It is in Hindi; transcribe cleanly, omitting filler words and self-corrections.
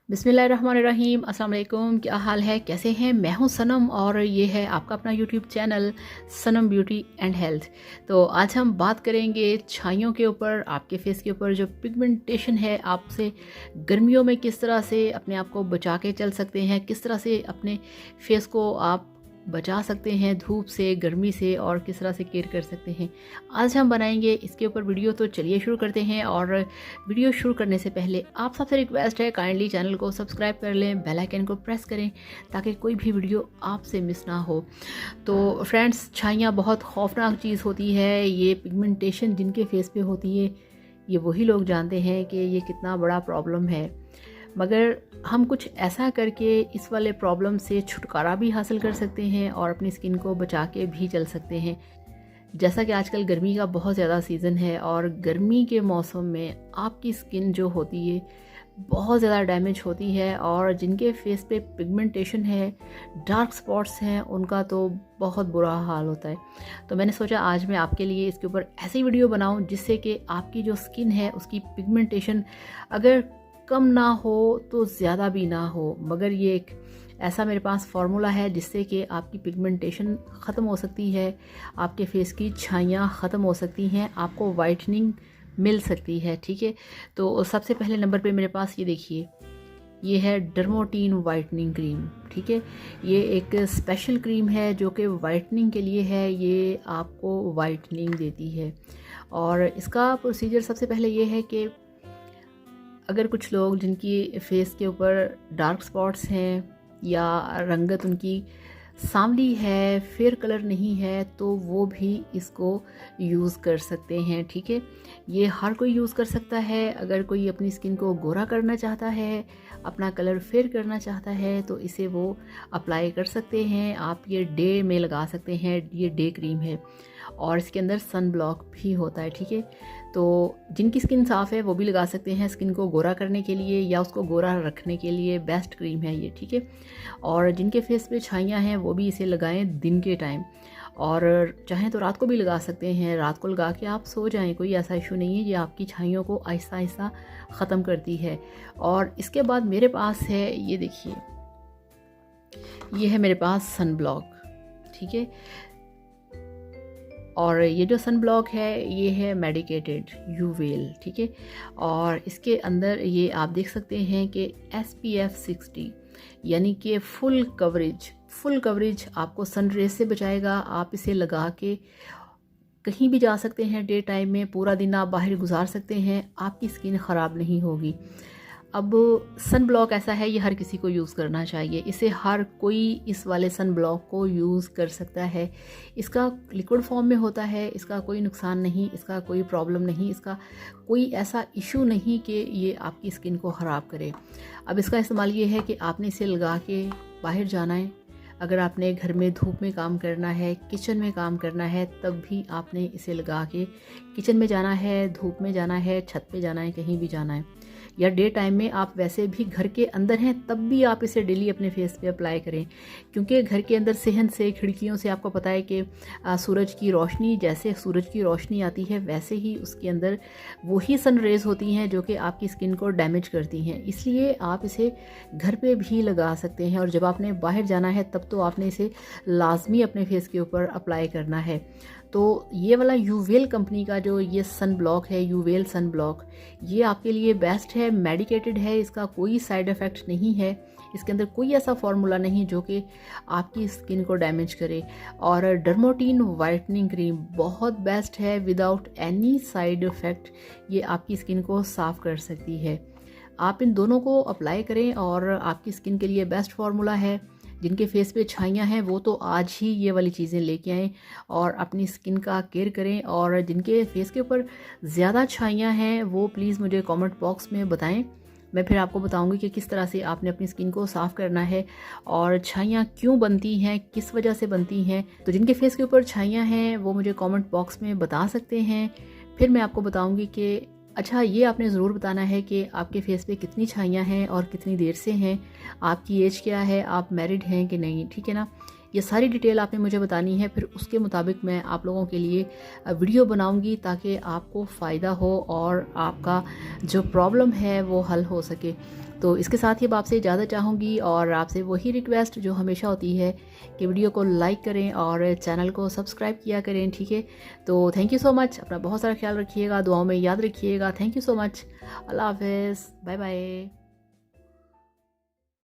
बिस्मिल्लाहिर्रहमानिर्रहीम। अस्सलाम वालेकुम। क्या हाल है, कैसे हैं? मैं हूं सनम और ये है आपका अपना YouTube channel Sanam beauty and health. तो आज हम बात करेंगे छाइयों के ऊपर, आपके फेस के ऊपर जो पिगमेंटेशन है, आपसे गर्मियों में किस तरह से अपने आप को बचा के चल सकते हैं, किस तरह से अपने फेस को आप बचा सकते हैं धूप से, गर्मी से, और किस तरह से केयर कर सकते हैं। आज हम बनाएंगे इसके ऊपर वीडियो। तो चलिए शुरू करते हैं। और वीडियो शुरू करने से पहले आप सबसे रिक्वेस्ट है, काइंडली चैनल को सब्सक्राइब कर लें, बेल आइकन को प्रेस करें ताकि कोई भी वीडियो आपसे मिस ना हो। तो फ्रेंड्स, छाइयाँ बहुत खौफनाक चीज़ होती है। ये पिगमेंटेशन जिनके फेस पे होती है, ये वही लोग जानते हैं कि ये कितना बड़ा प्रॉब्लम है। मगर हम कुछ ऐसा करके इस वाले प्रॉब्लम से छुटकारा भी हासिल कर सकते हैं और अपनी स्किन को बचा के भी चल सकते हैं। जैसा कि आजकल गर्मी का बहुत ज़्यादा सीज़न है और गर्मी के मौसम में आपकी स्किन जो होती है बहुत ज़्यादा डैमेज होती है, और जिनके फेस पे पिगमेंटेशन है, डार्क स्पॉट्स हैं, उनका तो बहुत बुरा हाल होता है। तो मैंने सोचा आज मैं आपके लिए इसके ऊपर ऐसी वीडियो बनाऊं जिससे कि आपकी जो स्किन है उसकी पिगमेंटेशन अगर कम ना हो तो ज़्यादा भी ना हो, मगर ये एक ऐसा मेरे पास फार्मूला है जिससे कि आपकी पिगमेंटेशन ख़त्म हो सकती है, आपके फेस की छाइयाँ ख़त्म हो सकती हैं, आपको वाइटनिंग मिल सकती है। ठीक है, तो सबसे पहले नंबर पे मेरे पास ये देखिए, ये है डर्मोटीन वाइटनिंग क्रीम। ठीक है, ये एक स्पेशल क्रीम है जो कि वाइटनिंग के लिए है। ये आपको वाइटनिंग देती है। और इसका प्रोसीजर सबसे पहले ये है कि अगर कुछ लोग जिनकी फेस के ऊपर डार्क स्पॉट्स हैं या रंगत उनकी सांवली है, फेयर कलर नहीं है, तो वो भी इसको यूज़ कर सकते हैं। ठीक है, ये हर कोई यूज़ कर सकता है। अगर कोई अपनी स्किन को गोरा करना चाहता है, अपना कलर फेयर करना चाहता है, तो इसे वो अप्लाई कर सकते हैं। आप ये डे में लगा सकते हैं, ये डे क्रीम है और इसके अंदर सन ब्लॉक भी होता है। ठीक है, तो जिनकी स्किन साफ़ है वो भी लगा सकते हैं, स्किन को गोरा करने के लिए या उसको गोरा रखने के लिए बेस्ट क्रीम है ये। ठीक है, और जिनके फेस पे छाइयाँ हैं वो भी इसे लगाएं दिन के टाइम, और चाहें तो रात को भी लगा सकते हैं। रात को लगा के आप सो जाएं, कोई ऐसा इशू नहीं है। ये आपकी छाइयों को आहिस्ता आहिस्ता ख़त्म करती है। और इसके बाद मेरे पास है, ये देखिए, ये है मेरे पास सन ब्लॉक। ठीक है, और ये जो सन ब्लॉक है ये है मेडिकेटेड यूवेल। ठीक है, और इसके अंदर ये आप देख सकते हैं कि SPF 60 यानी कि फुल कवरेज आपको सन रेज से बचाएगा। आप इसे लगा के कहीं भी जा सकते हैं, डे टाइम में पूरा दिन आप बाहर गुजार सकते हैं, आपकी स्किन ख़राब नहीं होगी। अब सन ब्लॉक ऐसा है, ये हर किसी को यूज़ करना चाहिए। इसे हर कोई इस वाले सन ब्लॉक को यूज़ कर सकता है। इसका लिक्विड फॉर्म में होता है, इसका कोई नुकसान नहीं, इसका कोई प्रॉब्लम नहीं, इसका कोई ऐसा इशू नहीं कि ये आपकी स्किन को ख़राब करे। अब इसका इस्तेमाल ये है कि आपने इसे लगा के बाहर जाना है। अगर आपने घर में धूप में काम करना है, किचन में काम करना है, तब भी आपने इसे लगा के किचन में जाना है, धूप में जाना है, छत पे जाना है, कहीं भी जाना है। या डे टाइम में आप वैसे भी घर के अंदर हैं तब भी आप इसे डेली अपने फेस पे अप्लाई करें, क्योंकि घर के अंदर सेहन से, खिड़कियों से आपको पता है कि सूरज की रोशनी, जैसे सूरज की रोशनी आती है वैसे ही उसके अंदर वही सन रेज होती हैं जो कि आपकी स्किन को डैमेज करती हैं। इसलिए आप इसे घर पे भी लगा सकते हैं, और जब आपने बाहर जाना है तब तो आपने इसे लाजमी अपने फेस के ऊपर अप्लाई करना है। तो ये वाला यूवेल कंपनी का जो ये सन ब्लॉक है, यूवेल सन ब्लॉक, ये आपके लिए बेस्ट है, मेडिकेटेड है, इसका कोई साइड इफ़ेक्ट नहीं है, इसके अंदर कोई ऐसा फार्मूला नहीं जो कि आपकी स्किन को डैमेज करे। और डर्मोटीन वाइटनिंग क्रीम बहुत बेस्ट है, विदाउट एनी साइड इफ़ेक्ट ये आपकी स्किन को साफ़ कर सकती है। आप इन दोनों को अप्लाई करें और आपकी स्किन के लिए बेस्ट फार्मूला है। जिनके फेस पे छाइयाँ हैं वो तो आज ही ये वाली चीज़ें लेके आएँ और अपनी स्किन का केयर करें। और जिनके फेस के ऊपर ज़्यादा छाइयाँ हैं वो प्लीज़ मुझे कमेंट बॉक्स में बताएं, मैं फिर आपको बताऊंगी कि किस तरह से आपने अपनी स्किन को साफ़ करना है और छाइयाँ क्यों बनती हैं, किस वजह से बनती हैं। तो जिनके फेस के ऊपर छाइयाँ हैं वो मुझे कमेंट बॉक्स में बता सकते हैं, फिर मैं आपको बताऊंगी कि अच्छा, ये आपने ज़रूर बताना है कि आपके फेस पे कितनी छाइयाँ हैं और कितनी देर से हैं, आपकी एज क्या है, आप मैरिड हैं कि नहीं। ठीक है ना, ये सारी डिटेल आपने मुझे बतानी है, फिर उसके मुताबिक मैं आप लोगों के लिए वीडियो बनाऊंगी ताकि आपको फ़ायदा हो और आपका जो प्रॉब्लम है वो हल हो सके। तो इसके साथ ही अब आपसे इजाज़त चाहूँगी और आपसे वही रिक्वेस्ट जो हमेशा होती है कि वीडियो को लाइक करें और चैनल को सब्सक्राइब किया करें, ठीक है। तो थैंक यू सो मच, अपना बहुत सारा ख्याल रखिएगा, दुआओं में याद रखिएगा। थैंक यू सो मच, अल्लाह हाफ़िज़, बाय बाय।